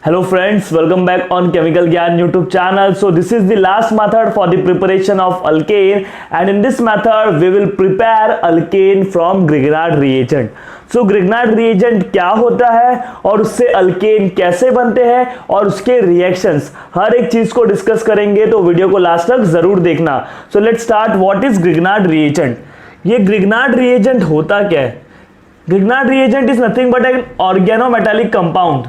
Hello friends, welcome back on Chemical Gyan YouTube channel. So this is the last method for the preparation of alkane, and in this method we will prepare alkane from Grignard reagent. So Grignard reagent क्या होता है और उससे alkane कैसे बनते हैं और उसके reactions, हर एक चीज को डिस्कस करेंगे, तो वीडियो को लास्ट तक जरूर देखना. So let's start. What is Grignard reagent? ये Grignard reagent होता क्या है? Grignard reagent is nothing but an organometallic compound.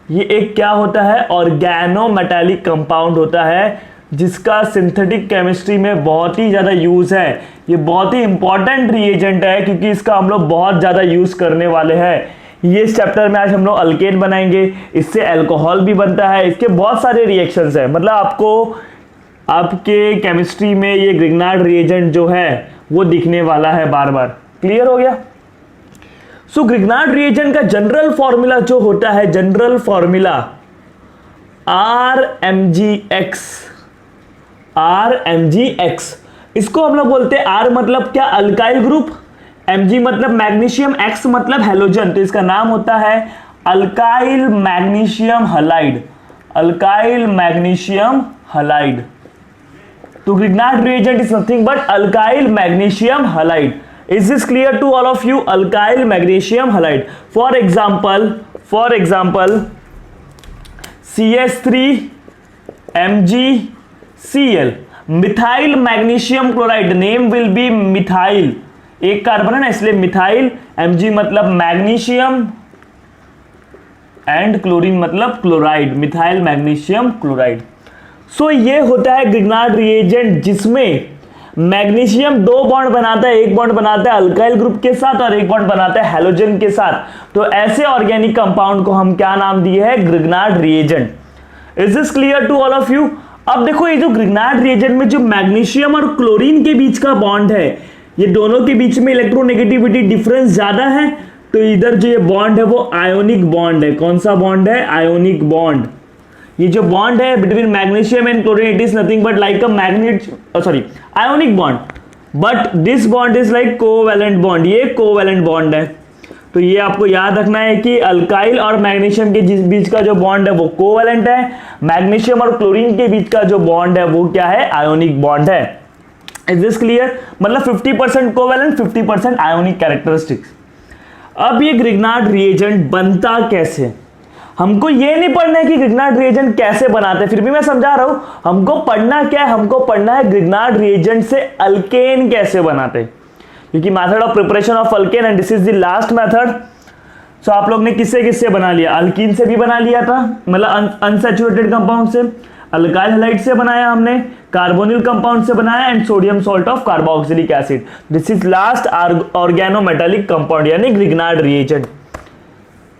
ये एक क्या होता है? ऑर्गेनोमेटालिक कंपाउंड होता है जिसका सिंथेटिक केमिस्ट्री में बहुत ही ज़्यादा यूज़ है. ये बहुत ही इंपॉर्टेंट रिएजेंट है क्योंकि इसका हम लोग बहुत ज़्यादा यूज़ करने वाले हैं. ये इस चैप्टर में आज हम लोग अल्केन बनाएंगे, इससे अल्कोहल भी बनता है, इसके बहुत सारे रिएक्शंस हैं. मतलब आपको आपके केमिस्ट्री में ये ग्रिग्नार्ड रिएजेंट जो है वो दिखने वाला है बार बार. क्लियर हो गया? सो ग्रिग्नार्ड रिएजेंट का जनरल फॉर्मूला जो होता है, जनरल फॉर्मूला RMgX. इसको हम लोग बोलते हैं, R मतलब क्या? अल्काइल ग्रुप, Mg मतलब मैग्नीशियम, X मतलब हेलोजन, तो इसका नाम होता है alkyl magnesium halide. Alkyl magnesium halide. तो Grignard reagent is nothing but alkyl magnesium halide. Is this clear to all of you? Alkyl magnesium halide. For example, CH3 MgCl, methyl magnesium chloride. Name will be methyl. एक carbon है ना, इसलिए methyl. Mg मतलब magnesium and chlorine मतलब chloride, methyl magnesium chloride. सो ये होता है Grignard reagent जिसमें मैग्नीशियम दो बॉन्ड बनाता है, एक बॉन्ड बनाता है अल्काइल ग्रुप के साथ और एक बॉन्ड बनाता है हैलोजन के साथ. तो ऐसे ऑर्गेनिक कंपाउंड को हम क्या नाम दिए हैं? Grignard reagent. Is this clear to all of you? अब देखो, ये जो ग्रिग्नार्ड रिएजेंट में जो मैग्नीशियम और क्लोरीन के बीच का बॉन्ड है, ये दोनों के बीच में इलेक्ट्रोनेगेटिविटी डिफरेंस ज्यादा है, तो इधर जो ये बॉन्ड है वो आयोनिक बॉन्ड है. कौन सा बॉन्ड है? Ionic bond. ये जो बॉन्ड है between magnesium and chlorine, it is nothing but like a ionic bond, but this bond is like covalent bond. ये कोवैलेंट बॉन्ड है. तो ये आपको याद रखना है कि अल्काइल और मैग्नीशियम के बीच का जो बॉन्ड है वो कोवैलेंट है, मैग्नीशियम और क्लोरीन के बीच का जो बॉन्ड है वो क्या है? आयोनिक बॉन्ड है. Is this clear? मतलब 50% कोवैलेंट, 50% आयोनिक कैरेक्टरिस्टिक्स. अब ये ग्रिग्नार्ड रिएजेंट बनता कैसे? हमको ये नहीं पढ़ना है कि ग्रिग्नार्ड रिएजेंट कैसे बनाते हैं, फिर भी मैं समझा रहा हूं. हमको पढ़ना क्या है? हमको पढ़ना है ग्रिग्नार्ड रिएजेंट से अल्केन कैसे बनाते हैं, क्योंकि method of preparation of alkane and this is the last method. So आप लोग ने किससे बना लिया? अल्कीन से भी बना लिया था, मतलब अनसैचुरेटेड कंपाउंड से. अल्काइल हैलाइड से बनाया हमने, कार्बोनिल कंपाउंड से बनाया, and sodium salt of carboxylic acid. This is last organometallic compound यानी Grignard reagent.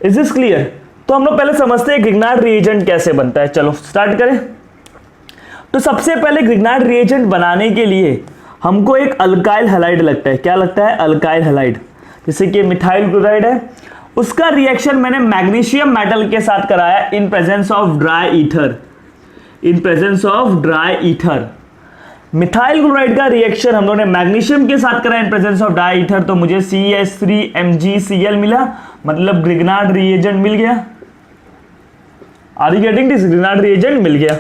Is this clear? तो हम लोग पहले समझते हैं ग्रिग्नार्ड रिएजेंट कैसे बनता है. चलो स्टार्ट करें. तो सबसे पहले ग्रिग्नार्ड रिएजेंट बनाने के लिए हमको एक अल्काइल हैलाइड लगता है. क्या लगता है? Alkyl halide. जैसे कि मिथाइल क्लोराइड है, उसका रिएक्शन मैंने मैग्नीशियम मेटल के साथ कराया in presence of dry ether. Methyl chloride का रिएक्शन हम लोगों ने मैग्नीशियम के साथ कराया in presence of dry ether, तो मुझे CH3 MgCl मिला, मतलब ग्रिग्नार्ड रिएजेंट मिल गया. Are you getting this? Grignard reagent मिल गया.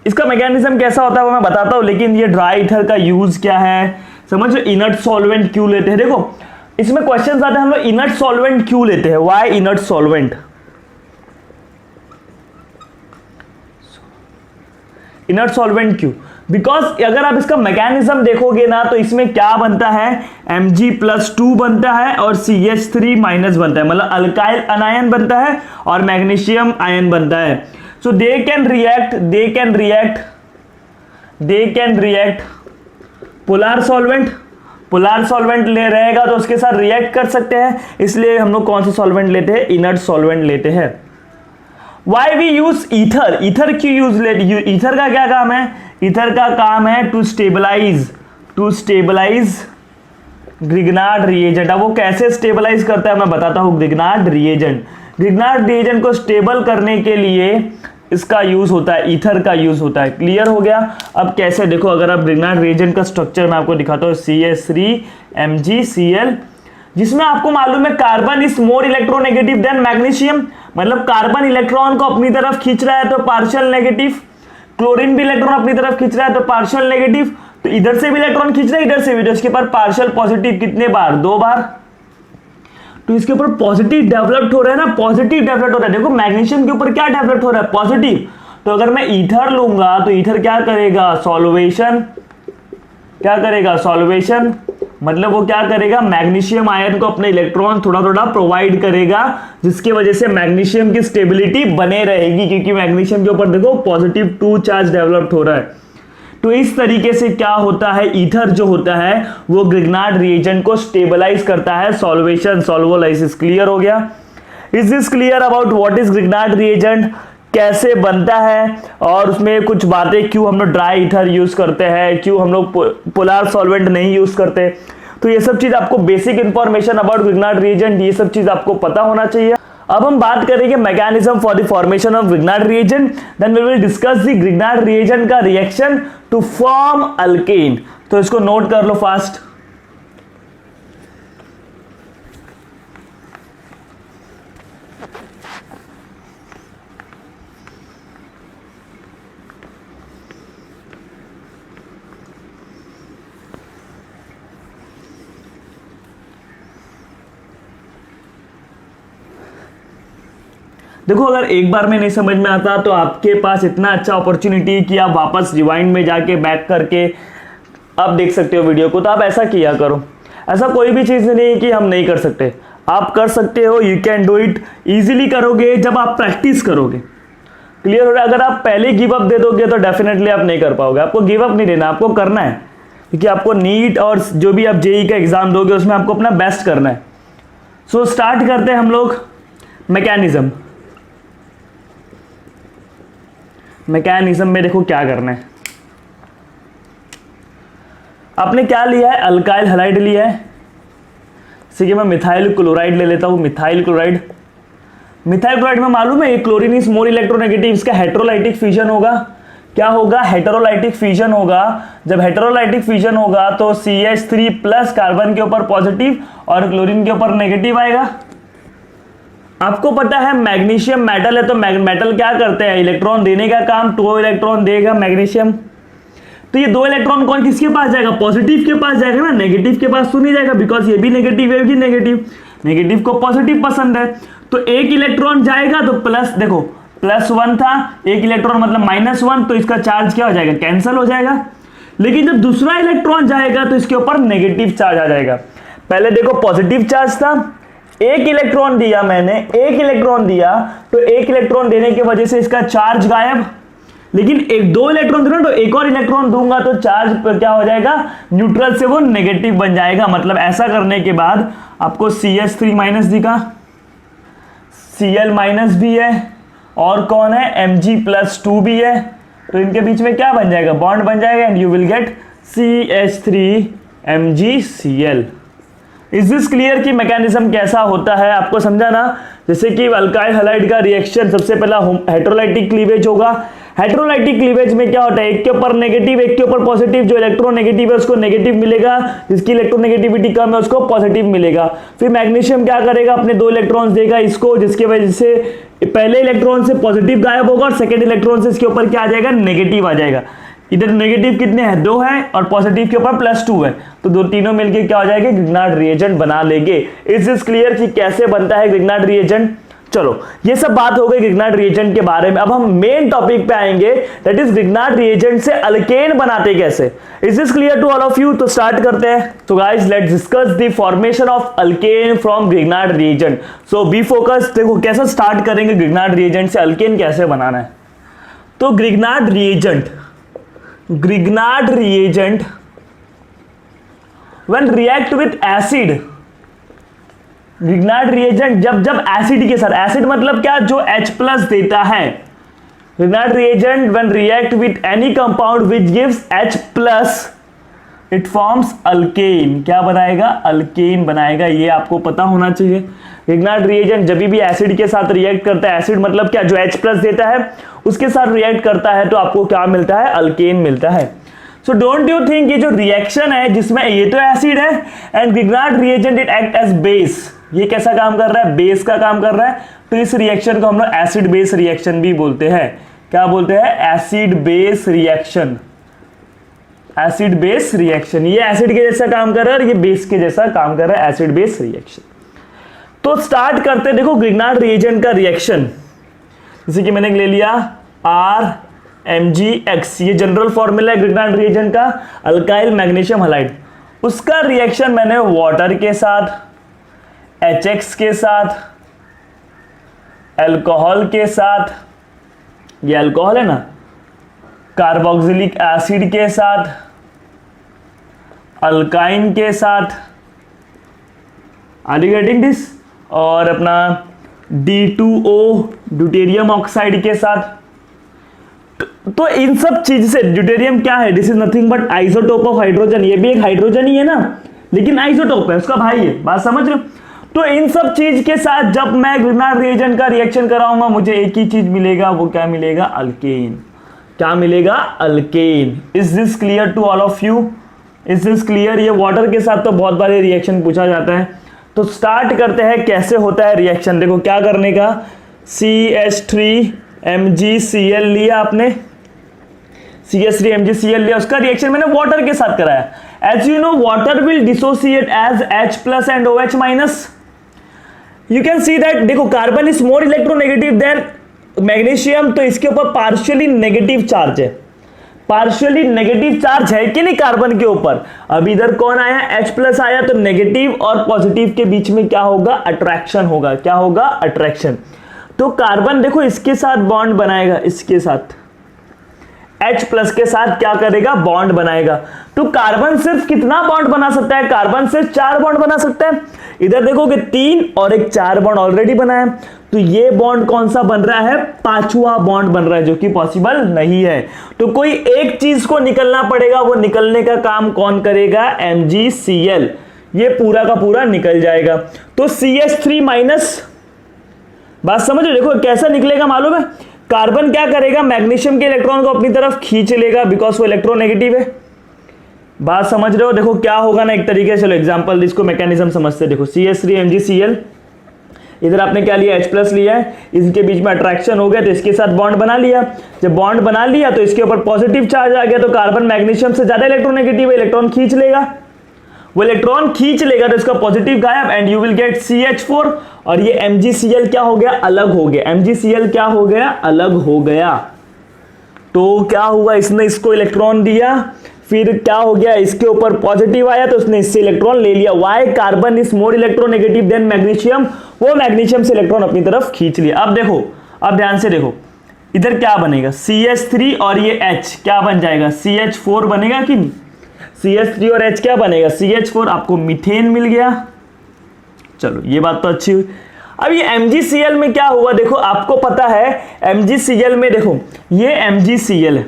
इसका मैकेनिज्म कैसा होता है वो मैं बताता हूं, लेकिन ये ड्राई ईथर का यूज क्या है समझो. इनर्ट सॉल्वेंट क्यों लेते हैं? देखो इसमें क्वेश्चन आते हैं, हम लोग इनर्ट सॉल्वेंट क्यों लेते हैं? Why inert solvent? Inert solvent क्यों? बिकॉज अगर आप इसका मैकेनिज्म देखोगे ना, तो इसमें क्या बनता है? Mg+2 बनता है और CH3- बनता है, मतलब अल्काइल अनायन बनता है और मैग्नीशियम आयन बनता है. So they can react polar solvent ले रहेगा तो उसके साथ रिएक्ट कर सकते हैं, इसलिए हम लोग कौन सा सॉल्वेंट लेते हैं? इनर्ट सॉल्वेंट लेते हैं. Why we use ether? Ether क्यों यूज लेते? ईथर का क्या काम है? ईथर का काम है टू स्टेबलाइज ग्रिग्नार्ड रिएजेंट. अब वो कैसे स्टेबलाइज करता है मैं बताता हूं. ग्रिग्नार्ड रिएजेंट को स्टेबल करने के लिए इसका यूज होता है, ईथर का यूज होता है. क्लियर हो गया? अब कैसे देखो, अगर आप ग्रिग्नार्ड रिएजेंट का स्ट्रक्चर मैं आपको दिखाता हूं. CH3 MgCl जिसमें आपको मालूम है carbon is more electronegative than magnesium, मतलब कार्बन इलेक्ट्रॉन को अपनी तरफ खींच रहा है तो पार्शियल नेगेटिव, क्लोरीन भी इलेक्ट्रॉन अपनी तरफ खींच रहा है तो पार्शियल नेगेटिव, तो इधर से भी इलेक्ट्रॉन खींच रहा है इधर से भी, तो इसके ऊपर पार्शियल पॉजिटिव कितने बार, 2 बार, तो इसके ऊपर पॉजिटिव डेवलप हो रहा है ना, पॉजिटिव डेवलप हो रहा है। देखो मैग्नीशियम के ऊपर क्या डेवलप हो रहा है, पॉजिटिव, तो अगर मैं ईथर लूंगा तो ईथर क्या करेगा, सॉल्वेशन, क्या करेगा, सॉल्वेशन, मतलब वो क्या करेगा, मैग्नीशियम आयन को अपने इलेक्ट्रॉन थोड़ा थोड़ा प्रोवाइड करेगा, जिसकी वजह से मैग्नीशियम की स्टेबिलिटी बने रहेगी, क्योंकि मैग्नीशियम के ऊपर देखो पॉजिटिव 2 चार्ज डेवलप हो रहा है। तो इस तरीके से क्या होता है, ईथर जो होता है वो ग्रिग्नार्ड रिएजेंट को स्टेबलाइज करता है, सॉल्वेशन, सॉल्वोलाइसिस। क्लियर हो गया? Is this clear about what is Grignard reagent, कैसे बनता है, और उसमें कुछ बातें, क्यों हम लोग ड्राई ईथर यूज करते हैं, क्यों हम लोग पोलर सॉल्वेंट नहीं यूज करते, तो ये सब चीज आपको basic information about Grignard reagent, ये सब चीज आपको पता होना चाहिए। अब हम बात करेंगे mechanism for the formation of Grignard reagent, then we will discuss the Grignard reagent का रिएक्शन टू फॉर्म अल्केन। तो इसको नोट कर लो फास्ट। देखो अगर एक बार में नहीं समझ में आता तो आपके पास इतना अच्छा अपॉर्चुनिटी कि आप वापस रिवाइंड में जाके बैक करके आप देख सकते हो वीडियो को, तो आप ऐसा किया करो। ऐसा कोई भी चीज़ नहीं है कि हम नहीं कर सकते, आप कर सकते हो, you can do it. Easily करोगे जब आप प्रैक्टिस करोगे। क्लियर हो रहा है? अगर आप पहले गिव अप दे दोगे तो डेफिनेटली आप नहीं कर पाओगे। आपको गिव अप नहीं देना, आपको करना है, क्योंकि आपको नीट और जो भी आप जेई का एग्जाम दोगे उसमें आपको अपना बेस्ट करना है। सो स्टार्ट करते हैं हम लोग मैकेनिज्म। मैकेनिज्म में देखो क्या करना है, आपने क्या लिया है, अल्काइल हैलाइड लिया है। जैसे कि मैं मिथाइल क्लोराइड ले लेता हूं, मिथाइल क्लोराइड। मिथाइल क्लोराइड में मालूम है ये क्लोरीन इज मोर इलेक्ट्रोनेगेटिव, इसका हेटेरोलाइटिक फ्यूजन होगा। क्या होगा, हेटेरोलाइटिक फ्यूजन होगा। जब हेटेरोलाइटिक फ्यूजन होगा तो CH3 प्लस कार्बन के ऊपर पॉजिटिव और क्लोरीन के ऊपर नेगेटिव आएगा। आपको पता है मैग्नीशियम मेटल है, तो मेटल क्या करते हैं, इलेक्ट्रॉन देने का काम, 2 इलेक्ट्रॉन देगा मैग्नीशियम। तो ये 2 इलेक्ट्रॉन कौन किसके पास जाएगा, पॉजिटिव के पास जाएगा ना, नेगेटिव के पास तो नहीं जाएगा, बिकॉज ये भी नेगेटिव, ये भी नेगेटिव, नेगेटिव को पॉजिटिव पसंद है। तो एक इलेक्ट्रॉन जाएगा तो प्लस, देखो +1 था, एक इलेक्ट्रॉन मतलब -1, तो इसका चार्ज क्या हो जाएगा, कैंसिल हो जाएगा। लेकिन जब दूसरा इलेक्ट्रॉन जाएगा तो इसके ऊपर नेगेटिव चार्ज आ जाएगा। पहले देखो पॉजिटिव चार्ज था, एक इलेक्ट्रॉन दिया मैंने, एक इलेक्ट्रॉन दिया, तो एक इलेक्ट्रॉन देने की वजह से इसका चार्ज गायब। लेकिन 2 इलेक्ट्रॉन दूंगा तो एक और इलेक्ट्रॉन दूंगा तो चार्ज क्या हो जाएगा, न्यूट्रल से वो नेगेटिव बन जाएगा। मतलब ऐसा करने के बाद आपको CH3- दिखा, Cl- भी है, और कौन है, Mg+2 भी है, तो इनके बीच में क्या बन जाएगा, बॉन्ड बन जाएगा, and you will get CH3MgCl। Is this clear कि मैकेनिज्म कैसा होता है, आपको समझा ना। जैसे कि अल्काइल हैलाइड का रिएक्शन, सबसे पहला हेटेरोलाइटिक क्लीवेज होगा। हेटेरोलाइटिक क्लीवेज में क्या होता है, एक के ऊपर नेगेटिव, एक के ऊपर पॉजिटिव। जो इलेक्ट्रोनेगेटिव है उसको नेगेटिव मिलेगा, जिसकी इलेक्ट्रोनेगेटिविटी कम है उसको पॉजिटिव मिलेगा। फिर मैग्नीशियम क्या करेगा, अपने 2 इलेक्ट्रॉन्स देगा इसको, जिसकी वजह से पहले इलेक्ट्रॉन से पॉजिटिव गायब होगा और सेकेंड इलेक्ट्रॉन से इसके ऊपर क्या आ जाएगा, नेगेटिव आ जाएगा। इधर नेगेटिव कितने हैं, 2 है, और पॉजिटिव के ऊपर +2 है, तो दो तीनों मिलके क्या हो जाएगा, ग्रिग्नार्ड रिएजेंट बना लेंगे। इज दिस क्लियर कि कैसे बनता है ग्रिग्नार्ड रिएजेंट। चलो ये सब बात हो गई ग्रिग्नार्ड रिएजेंट के बारे में। अब हम मेन टॉपिक पे आएंगे, दैट इज ग्रिग्नार्ड रिएजेंट से अल्केन बनाते कैसे। Is this clear to all of you. तो स्टार्ट करते हैं। तो guys let's discuss the formation of alkane from Grignard reagent. So be focus. देखो कैसे स्टार्ट करेंगे, ग्रिग्नार्ड रिएजेंट से अल्केन कैसे बनाना है। तो Grignard reagent when react with acid, Grignard reagent जब एसिड के साथ, एसिड मतलब क्या, जो H+ देता है। Grignard reagent when react with any compound which gives H+, it forms alkane। क्या बनाएगा, अल्केन बनाएगा। ये आपको पता होना चाहिए। ग्रिग्नार्ड रिएजेंट जब भी एसिड के साथ रिएक्ट करता है, एसिड मतलब क्या, जो H+ देता है उसके साथ रिएक्ट करता है, तो आपको क्या मिलता है, अल्केन मिलता है। सो डोंट यू थिंक ये जो रिएक्शन है जिसमें ये तो एसिड है and Grignard reagent it act as base, ये कैसा काम कर रहा है, बेस का काम कर रहा है। तो इस रिएक्शन को हम लोग एसिड बेस रिएक्शन भी बोलते हैं। क्या बोलते हैं, acid base reaction, acid base reaction. ये एसिड के जैसा काम कर रहा है और ये बेस के जैसा काम कर रहा है, एसिड बेस रिएक्शन। तो स्टार्ट करते हैं, देखो ग्रिग्नार्ड रिएजेंट का रिएक्शन, जैसे कि मैंने ले लिया RMgX, ये जनरल फॉर्मूला है ग्रिग्नार्ड रिएजेंट का, अल्काइल मैग्नीशियम हलाइड। उसका रिएक्शन मैंने वाटर के साथ, HX के साथ, अल्कोहल के साथ, ये अल्कोहल है ना, कार्बोक्सिलिक एसिड के साथ, अल्काइन के साथ, आर यू गेटिंग दिस, और अपना D2O ड्यूटेरियम ऑक्साइड के साथ। तो इन सब चीज से, ड्यूटेरियम क्या है, this is nothing but isotope of hydrogen, ये भी एक हाइड्रोजन ही है ना, लेकिन आइसोटोप है, उसका भाई है, बात समझ रहे हो। तो इन सब चीज के साथ जब मैं ग्रिग्नार्ड रिएजेंट का रिएक्शन कराऊंगा मुझे एक ही चीज मिलेगा, वो क्या मिलेगा, अल्केन। क्या मिलेगा, alkane. Is this clear to all of you, is this clear. ये वाटर के साथ तो बहुत बार रिएक्शन पूछा जाता है। तो स्टार्ट करते हैं कैसे होता है रिएक्शन। देखो क्या करने का, CH3MgCl लिया आपने, CH3MgCl लिया, उसका रिएक्शन मैंने वाटर के साथ कराया। As you know water will dissociate as H+ and OH-। You can see that, देखो carbon is more electronegative than magnesium, तो इसके ऊपर पार्शियली नेगेटिव चार्ज है, पार्शियली नेगेटिव चार्ज है कि नहीं कार्बन के ऊपर। अब इधर कौन आया, H+ आया, तो नेगेटिव और पॉजिटिव के बीच में क्या होगा, अट्रैक्शन होगा। क्या होगा, अट्रैक्शन। तो कार्बन देखो इसके साथ बॉन्ड बनाएगा, इसके साथ H+ के साथ क्या करेगा, बॉन्ड बनाएगा। तो कार्बन सिर्फ कितना बॉन्ड बना सकता है, कार्बन सिर्फ 4 बॉन्ड बना सकता है। इधर देखोगे 3 और एक 4 बॉन्ड ऑलरेडी बना है, तो ये बॉन्ड कौन सा बन रहा है, 5वां बॉन्ड बन रहा है, जो कि पॉसिबल नहीं है। तो कोई एक चीज को निकलना पड़ेगा, वो निकलने का काम कौन करेगा, MgCl, ये पूरा का पूरा निकल जाएगा। तो CH3-, बात समझ रहे हो, देखो कैसा निकलेगा मालूम है, कार्बन क्या करेगा, मैग्नीशियम के इलेक्ट्रॉन को अपनी तरफ खींच लेगा, बिकॉज वो इलेक्ट्रोनेगेटिव है। बात समझ रहे हो, देखो क्या होगा ना, एक तरीके से चलो एग्जांपल, इसको मैकेनिज्म समझते हैं। देखो CH3MgCl, इधर आपने क्या लिया, H+ लिया है, इसके बीच में अट्रैक्शन हो गया तो इसके साथ बॉन्ड बना लिया। जब बॉन्ड बना लिया तो इसके ऊपर पॉजिटिव चार्ज आ गया, तो कार्बन मैग्नीशियम से ज्यादा इलेक्ट्रोनेगेटिव है, इलेक्ट्रॉन खींच लेगा, वो इलेक्ट्रॉन खींच लेगा तो इसका पॉजिटिव गायब, and you will get CH4, और ये MgCl क्या हो गया, अलग हो गया। MgCl क्या हो गया, अलग हो गया। तो क्या हुआ, इसने इसको इलेक्ट्रॉन दिया, फिर क्या हो गया, इसके ऊपर पॉजिटिव आया तो उसने इससे इलेक्ट्रॉन ले लिया। Why, carbon is more electronegative than magnesium, वो मैग्नीशियम से इलेक्ट्रॉन अपनी तरफ खींच लिया। अब देखो, अब ध्यान से देखो, इधर क्या बनेगा, CH3 और ये H क्या बन जाएगा, CH4 बनेगा कि नहीं, CH3 और H क्या बनेगा, CH4, आपको मीथेन मिल गया। चलो ये बात तो अच्छी हुई। अब ये MgCl में क्या हुआ, देखो आपको पता है MgCl में, देखो ये MgCl है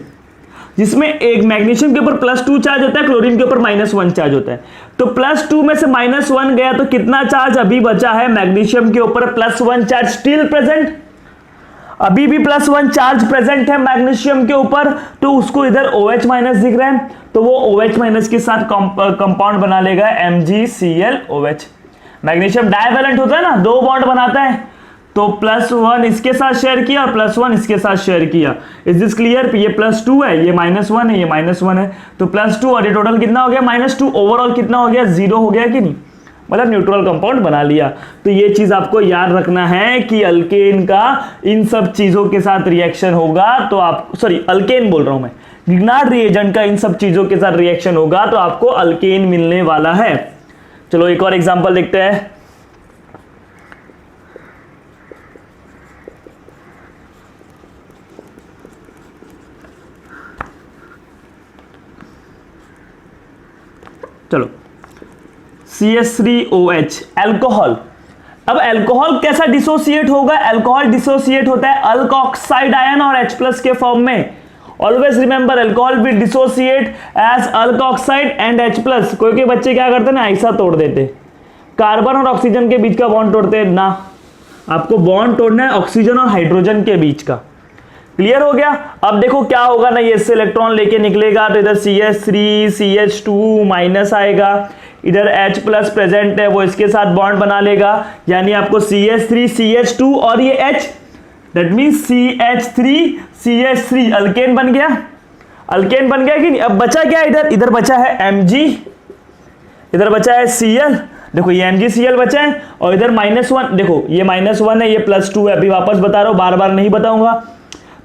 जिसमें एक मैग्नीशियम के ऊपर +2 चार्ज होता है, क्लोरीन के ऊपर -1 चार्ज होता है। तो +2 में से -1 गया तो कितना चार्ज अभी बचा है, मैग्नीशियम के ऊपर +1 चार्ज स्टिल प्रेजेंट, अभी भी +1 चार्ज प्रेजेंट है मैग्नीशियम के ऊपर, तो उसको इधर OH- दिख रहा है, तो वो OH- के साथ कंपाउंड बना लेगा MgClOH। मैग्नीशियम डाइवैलेंट होता है ना, 2 बॉन्ड बनाता है, तो +1 इसके साथ शेयर किया और +1 इसके साथ शेयर किया। इज दिस क्लियर, ये +2 है, ये -1 है, ये -1 है, तो +2 और ये टोटल कितना हो गया, -2, ओवरऑल कितना हो गया, 0 हो गया कि नहीं, मतलब न्यूट्रल कंपाउंड बना लिया। तो ये चीज आपको याद रखना है कि अल्केन का इन सब चीजों के साथ रिएक्शन होगा, तो आप, सॉरी अल्केन बोल रहा हूं मैं, ग्रिग्नार्ड रिएजेंट का इन सब चीजों के साथ रिएक्शन होगा तो आपको अल्केन मिलने वाला है। चलो एक और एग्जांपल देखते हैं। चलो CH3OH, अल्कोहल। अब अल्कोहल कैसा डिसोसिएट होगा, अल्कोहल डिसोसिएट होता है अल्कोक्साइड आयन और H+ के फॉर्म में। Always remember, alcohol will dissociate as alkoxide and H+। कोई के बच्चे क्या करते हैं ना, ऐसा तोड़ देते, कार्बन और ऑक्सीजन के बीच का बॉन्ड तोड़ते हैं ना, आपको बॉन्ड तोड़ना है ऑक्सीजन और हाइड्रोजन के बीच का। क्लियर हो गया। अब देखो क्या होगा ना, ये इससे इलेक्ट्रॉन लेके निकलेगा तो इधर CH3 CH2 माइनस आएगा, इधर H प्लस प्रेजेंट है वो इसके साथ बॉन्ड बना लेगा, यानी आपको CH3 CH2 और ये H, that means CH3 CH3 alkane बन गया। अल्केन बन गया कि नहीं। अब बचा क्या इधर, इधर बचा है Mg, इधर बचा है Cl, देखो ये MgCl बचा है, और इधर -1, देखो ये -1 है, ये +2 है, अभी वापस बता रहा हूं, बार बार नहीं बताऊंगा।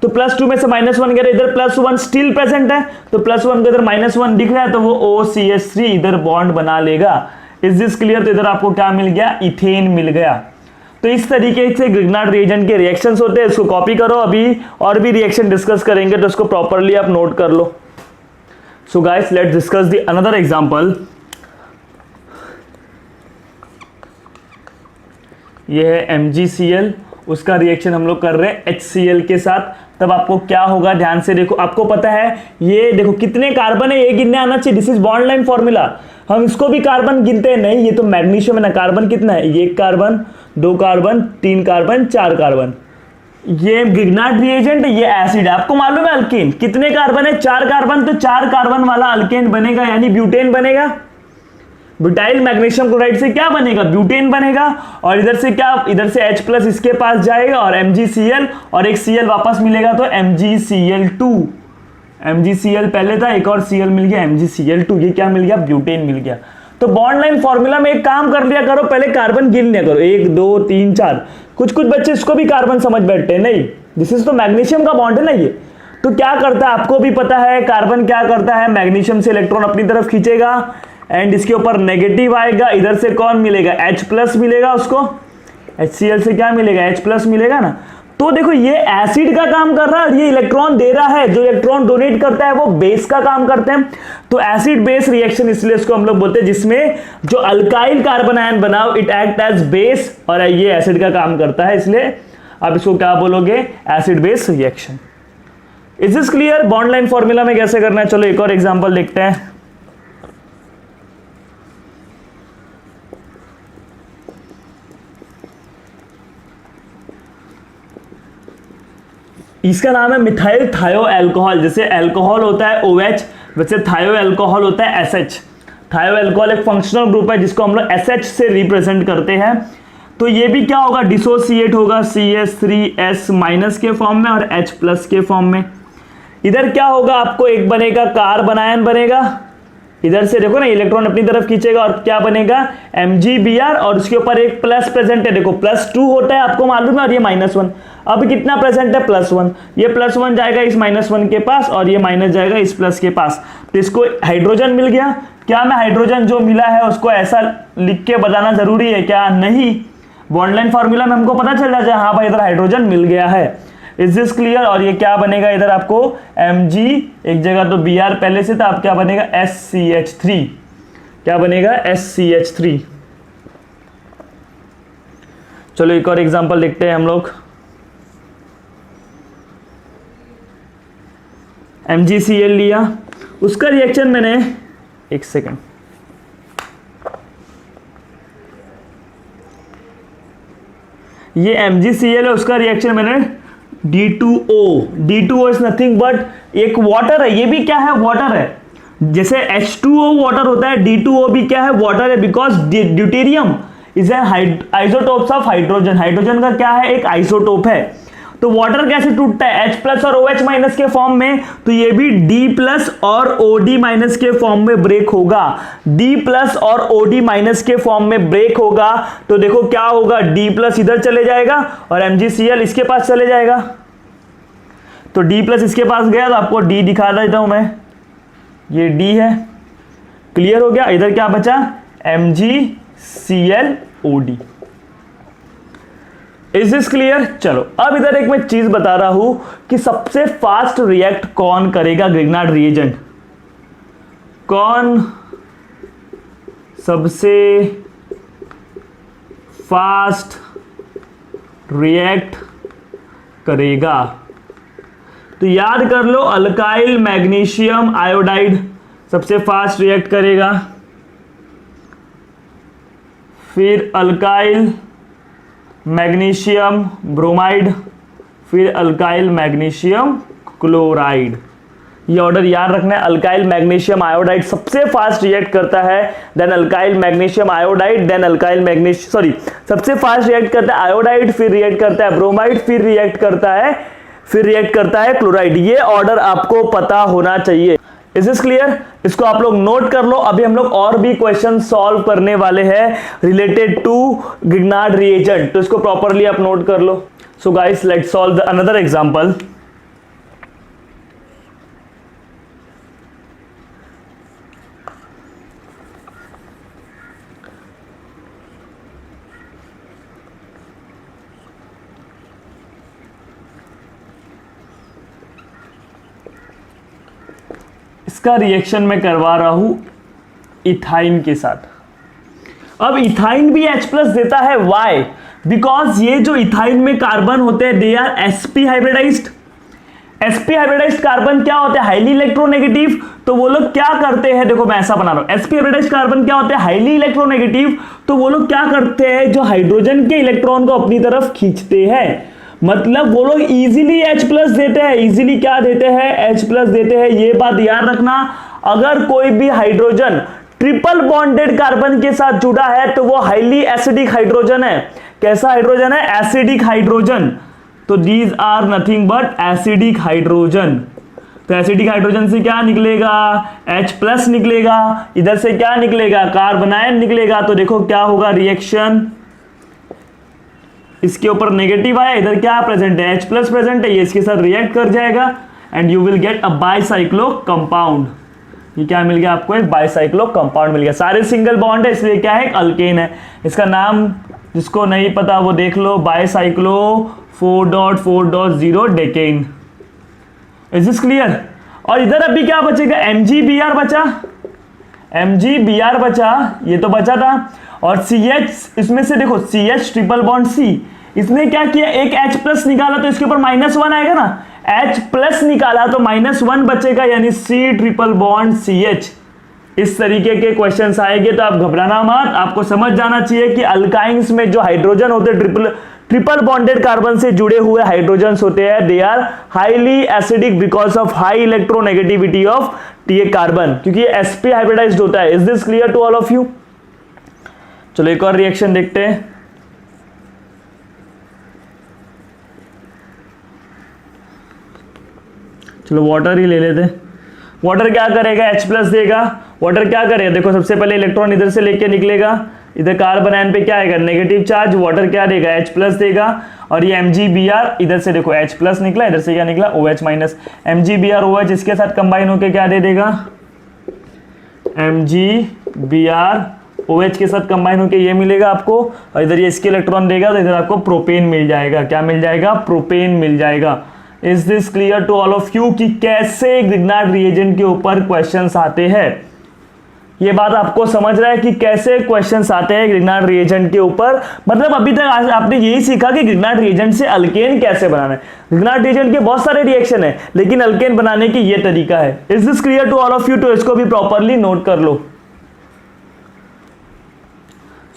तो +2 में से -1 गया, इधर +1 स्टिल प्रेजेंट है, तो +1 को इधर -1 दिख रहा है, तो वो OCH3 इधर बॉन्ड बना लेगा। Is this clear. तो इधर आपको क्या मिल गया, इथेन मिल गया। तो इस तरीके से ग्रिग्नार्ड रिएजेंट के रिएक्शंस होते हैं, इसको कॉपी करो, अभी और भी रिएक्शन डिस्कस करेंगे तो इसको प्रॉपरली आप नोट कर लो। So guys let's discuss the another example. ये है MgCl, उसका रिएक्शन हम लोग कर रहे हैं HCl के साथ। तब आपको क्या होगा, ध्यान से देखो, आपको पता है ये देखो कितने कार्बन है, ये गिनने आना चाहिए, this is bond line formula. हम इसको भी कार्बन गिनते हैं, नहीं ये तो मैग्नीशियम है ना, कार्बन कितना है, 1 कार्बन 2 कार्बन 3 कार्बन 4 कार्बन। ये ग्रिग्नार्ड रिएजेंट है, ये एसिड है, आपको मालूम है अल्केन कितने कार्बन है, 4 कार्बन, तो 4 कार्बन वाला अल्केन बनेगा, यानी ब्यूटेन बनेगा। ब्यूटाइल मैग्नीशियम क्लोराइड से क्या बनेगा, ब्यूटेन बनेगा। और इधर से क्या, इधर से H प्लस इसके पास जाएगा और MgCl और एक Cl वापस मिलेगा, तो MgCl2। MgCl पहले था, एक और Cl मिल गया, MgCl2, ये क्या मिल गया, ब्यूटेन मिल गया। तो बॉन्ड लाइन फॉर्मूला में एक काम कर लिया करो, पहले कार्बन गिन लिया करो, 1 2 3 4। कुछ कुछ बच्चे इसको भी कार्बन समझ बैठते हैं, नहीं दिस इज तो मैग्नीशियम का बॉन्ड है ना ये। तो क्या करता है आपको भी पता है, कार्बन क्या करता है, मैग्नीशियम से इलेक्ट्रॉन अपनी तरफ खींचेगा एंड इसके ऊपर नेगेटिव आएगा, इधर से कौन मिलेगा, H प्लस मिलेगा उसको, HCl से क्या मिलेगा, H प्लस मिलेगा ना। तो देखो ये एसिड का काम कर रहा है, ये इलेक्ट्रॉन दे रहा है, जो इलेक्ट्रॉन डोनेट करता है वो बेस का काम करते हैं। तो एसिड बेस रिएक्शन इसलिए इसको हम लोग बोलते हैं, जिसमें जो अल्काइल कार्बन आयन बनाओ इट एक्ट एज बेस, और ये एसिड का काम करता है, इसलिए आप इसको क्या बोलोगे, acid base reaction. Is this clear. Bond line formula में कैसे करना है, चलो एक और एग्जांपल देखते हैं। इसका नाम है मिथाइल थायो अल्कोहल। जैसे अल्कोहल होता है OH, वैसे थायो अल्कोहल होता है SH। थायो अल्कोहल एक फंक्शनल ग्रुप है जिसको हम लोग SH से रिप्रेजेंट करते हैं। तो ये भी क्या होगा, डिसोसिएट होगा CH3S माइनस के फॉर्म में और H प्लस के फॉर्म में। इधर क्या होगा, आपको एक बनेगा कार्बन आयन बनेगा, इधर से देखो ना इलेक्ट्रॉन अपनी तरफ खींचेगा और क्या बनेगा, MgBr, और उसके ऊपर एक प्लस प्रेजेंट है, देखो +2 होता है आपको मालूम है, और ये -1। अब कितना प्रेजेंट है, +1, ये +1 जाएगा इस -1 के पास और ये माइनस जाएगा इस प्लस के पास, तो इसको हाइड्रोजन मिल गया। क्या मैं हाइड्रोजन जो मिला है उसको ऐसा लिख के बताना जरूरी है क्या, नहीं। बॉन्ड लाइन फॉर्मूला में हमको पता चल जाता है, हाँ भाई इधर हाइड्रोजन मिल गया है। Is this clear. और ये क्या बनेगा, इधर आपको Mg एक जगह तो Br पहले से था, अब क्या बनेगा, SCH3, क्या बनेगा, SCH3। चलो एक और एग्जांपल देखते हैं हम लोग। MgCl लिया, उसका रिएक्शन मैंने, एक सेकेंड, ये MgCl है, उसका रिएक्शन मैंने D2O इज नथिंग बट एक वाटर है, ये भी क्या है, वाटर है। जैसे H2O वाटर होता है, D2O भी क्या है, वाटर है, because deuterium is isotopes of hydrogen. Hydrogen का क्या है, एक आइसोटोप है। तो वाटर कैसे टूटता है, H प्लस और OH माइनस के फॉर्म में, तो ये भी D प्लस और OD माइनस के फॉर्म में ब्रेक होगा। D प्लस और OD माइनस के फॉर्म में ब्रेक होगा, तो देखो क्या होगा, D प्लस इधर चले जाएगा और MgCl इसके पास चले जाएगा। तो D प्लस इसके पास गया, तो आपको D दिखा देता हूं मैं, ये D है, क्लियर हो गया। इधर क्या बचा, MgClOD। Is this clear. चलो अब इधर एक मैं चीज बता रहा हूं कि सबसे फास्ट रिएक्ट कौन करेगा ग्रिग्नार्ड रिएजेंट, कौन सबसे फास्ट रिएक्ट करेगा। तो याद कर लो, अल्काइल मैग्नीशियम आयोडाइड सबसे फास्ट रिएक्ट करेगा, फिर अल्काइल मैग्नीशियम ब्रोमाइड फिर अल्काइल मैग्नीशियम क्लोराइड। ये ऑर्डर याद रखना है। अल्काइल मैग्नीशियम आयोडाइड सबसे फास्ट रिएक्ट करता है, then alkyl magnesium iodide, then alkyl magnesium सबसे फास्ट रिएक्ट करता है आयोडाइड, फिर रिएक्ट करता है ब्रोमाइड, फिर रिएक्ट करता है क्लोराइड। ये ऑर्डर आपको पता होना चाहिए। Is this clear? इसको आप लोग नोट कर लो। अभी हम लोग और भी क्वेश्चन सॉल्व करने वाले हैं रिलेटेड टू ग्रिग्नार्ड रिएजेंट, तो इसको प्रॉपरली आप नोट कर लो। So guys let's solve another example. इसका रिएक्शन मैं करवा रहा हूं इथाइन के साथ। अब इथाइन भी H प्लस देता है, वाई? बिकॉज ये जो इथाइन में कार्बन होते हैं they are sp hybridized. sp hybridized carbon क्या होते हैं? Highly electronegative. तो वो लोग क्या करते हैं, देखो मैं ऐसा बना रहा हूं, sp हाइब्रिडाइज्ड कार्बन क्या होते हैं? Highly electronegative. तो वो लोग क्या करते हैं, जो हाइड्रोजन के इलेक्ट्रॉन को अपनी तरफ खींचते हैं, मतलब वो लोग इजीली H प्लस देते हैं। इजीली क्या देते हैं? H प्लस देते हैं। ये बात याद रखना, अगर कोई भी हाइड्रोजन ट्रिपल बॉन्डेड कार्बन के साथ जुड़ा है तो वो हाईली एसिडिक हाइड्रोजन है। कैसा हाइड्रोजन है? Acidic hydrogen. तो these are nothing but acidic hydrogen. तो एसिडिक हाइड्रोजन से क्या निकलेगा? H प्लस निकलेगा। इधर से क्या निकलेगा? कार्बनायन निकलेगा। तो देखो क्या होगा रिएक्शन, इसके ऊपर नेगेटिव आया, इधर क्या प्रेजेंट है? H प्लस प्रेजेंट है, ये इसके साथ रिएक्ट कर जाएगा and you will get a bicyclo compound. ये क्या मिल गया आपको? एक बाइसाइक्लो कंपाउंड मिल गया। सारे सिंगल बॉन्ड है इसलिए क्या है? एक अल्केन है। इसका नाम जिसको नहीं पता वो देख लो, bicyclo 4.4.0 decane. Is this clear? और इधर अभी क्या बचेगा? MgBr बचा, MgBr बचा, ये तो बचा था। और CH, इसमें से देखो CH ट्रिपल बॉन्ड C, इसने क्या किया? एक H प्लस निकाला तो इसके ऊपर -1 आएगा ना, H प्लस निकाला तो -1 बचेगा, यानी C ट्रिपल बॉन्ड CH। इस तरीके के क्वेश्चंस आएंगे तो आप घबराना मत, आपको समझ जाना चाहिए कि अल्काइंस में जो हाइड्रोजन होते हैं ट्रिपल बॉन्डेड कार्बन से जुड़े हुए हाइड्रोजन्स होते हैं, they are highly acidic because of high electronegativity of the carbon, क्योंकि ये sp हाइब्रिडाइज्ड होता है। Is this clear to all of you? चलो एक और रिएक्शन देखते हैं। चलो वाटर ही ले लेते हैं। वाटर क्या करेगा? H प्लस देगा। वाटर क्या करेगा? देखो सबसे पहले इलेक्ट्रॉन इधर से लेके निकलेगा, इधर कार्बन आयन पे क्या आएगा? Negative charge. वाटर क्या देगा? H प्लस देगा। और ये MgBr इधर से देखो H प्लस निकला, इधर से क्या निकला? OH minus. MgBr OH इसके साथ कंबाइन होकर क्या दे देगा? MgBr OH के साथ कंबाइन होकर ये मिलेगा आपको, और इधर ये इसके इलेक्ट्रॉन देगा तो इधर आपको प्रोपेन मिल जाएगा। क्या मिल जाएगा? प्रोपेन मिल जाएगा। Is this clear to all of you कि कैसे ग्रिग्नार्ड रिएजेंट के ऊपर क्वेश्चंस आते हैं? ये बात आपको समझ रहा है कि कैसे क्वेश्चंस आते हैं ग्रिग्नार्ड रिएजेंट के ऊपर? मतलब अभी तक आपने यही सीखा कि ग्रिग्नार्ड रिएजेंट से अल्केन कैसे बनाना है। ग्रिग्नार्ड रिएजेंट के बहुत सारे रिएक्शन है, लेकिन अल्केन बनाने की ये तरीका है। Is this clear to all of you? तो इसको भी प्रॉपरली नोट कर लो।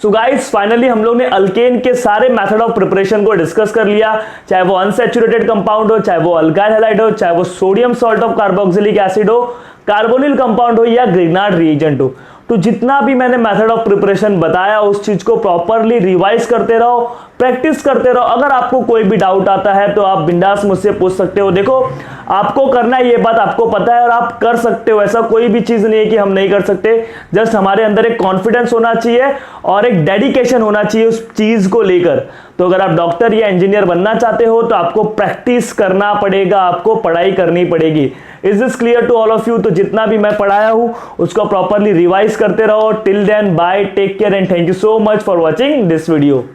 सो गाइस फाइनली हम लोग ने अल्केन के सारे मेथड ऑफ प्रिपरेशन को डिस्कस कर लिया, चाहे वो अनसैचुरेटेड कंपाउंड हो, चाहे वो अल्काइल हैलाइड हो, चाहे वो sodium salt of carboxylic acid हो, कार्बोनिल कंपाउंड हो या ग्रिग्नार्ड रिएजेंट हो। तो जितना भी मैंने मेथड ऑफ प्रिपरेशन बताया उस चीज को प्रॉपरली रिवाइज करते रहो, प्रैक्टिस करते रहो। अगर आपको कोई भी डाउट आता है तो आप बिंदास मुझसे पूछ सकते हो। देखो आपको करना है, ये बात आपको पता है और आप कर सकते हो। ऐसा कोई भी चीज नहीं है कि हम नहीं कर सकते। जस्ट हमारे अंदर एक कॉन्फिडेंस होना चाहिए और एक डेडिकेशन होना चाहिए उस चीज को लेकर। तो अगर आप डॉक्टर या इंजीनियर बनना चाहते हो तो आपको प्रैक्टिस करना पड़ेगा, आपको पढ़ाई करनी पड़ेगी। Is this clear to all of you? तो जितना भी मैं पढ़ाया हूं उसको प्रॉपरली रिवाइज करते रहो। Till then bye, take care and thank you so much for watching this video.